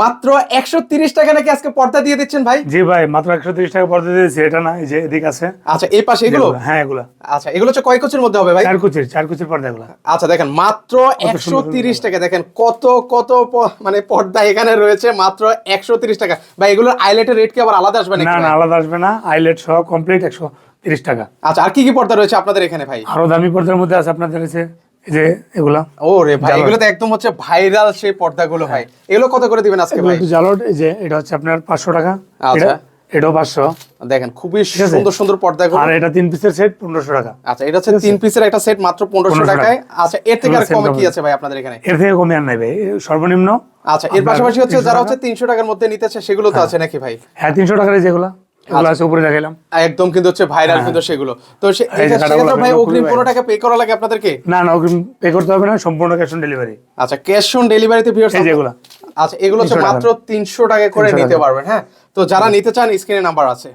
মাত্র 130 টাকা নাকি আজকে পর্দা দিয়ে দিচ্ছেন ভাই? জি ভাই, মাত্র 130 টাকা পর্দা দিয়েছি। এটা না, এই যে এদিক আছে। আচ্ছা, এই পাশে এগুলো? হ্যাঁ, এগুলা। আচ্ছা, এগুলো হচ্ছে কয় কোচের মধ্যে হবে ভাই? 4 কুচির পর্দা এগুলা। আচ্ছা, দেখেন মাত্র কত সুন্দর 130 টাকা। দেখেন কত কত মানে পর্দা এখানে রয়েছে মাত্র 130 টাকা। ভাই এগুলোর আইলেটের রেট কি আবার আলাদা আসবে নাকি? না না, ভাই? আলাদা আসবে না, আইলেট সহ কমপ্লিট 130 টাকা। আচ্ছা, আর কি কি পর্দা রয়েছে আপনাদের এখানে ভাই? আরো দামি পর্দার মধ্যে আছে আপনাদের কাছে, এই যে এগুলা। ও রে ভাই, এগুলো তো একদম হচ্ছে ভাইরাল সেই পর্দাগুলো ভাই। এগুলো কত করে দিবেন আজকে এগুলো ভাই? একটু জালট, এই যে এটা হচ্ছে আপনার 500 টাকা। আচ্ছা। এটাও 500। দেখেন খুবই ঠিক আছে? সুন্দর সুন্দর পর্দাগুলো। আর এটা 3 পিসের সেট 1500 টাকা। আচ্ছা, এটা হচ্ছে 3 পিসের একটা সেট মাত্র 1500 টাকায়। আচ্ছা, এর থেকে আর কমে কি আছে ভাই আপনাদের এখানে? এর থেকে কমে আর নাই ভাই, সর্বনিম্ন। আচ্ছা, এর পাশাপাশি হচ্ছে যারা হচ্ছে 300 টাকার মধ্যে নিতেছে সেগুলো তো আছে নাকি ভাই? হ্যাঁ, 300 টাকার যেগুলো, এগুলো আছে উপরে দেখাইলাম। একদম কিন্তু হচ্ছে ভাইরাল কিন্তু সেগুলো। তো সেক্ষেত্রে ভাই অগ্রিম কোনো টাকা পে করা লাগে আপনাদেরকে? না না, অগ্রিম পে করতে হবে না, সম্পূর্ণ ক্যাশ অন ডেলিভারি। আচ্ছা, ক্যাশ অন ডেলিভারিতে ভিউয়ার্স এই যেগুলো। আচ্ছা, এগুলো হচ্ছে 300 টাকা। মাত্র 300 টাকা করে 300 নিতে টাকা। পারবেন। হ্যাঁ, তো যারা নিতে চান স্ক্রিনে নাম্বার আছে।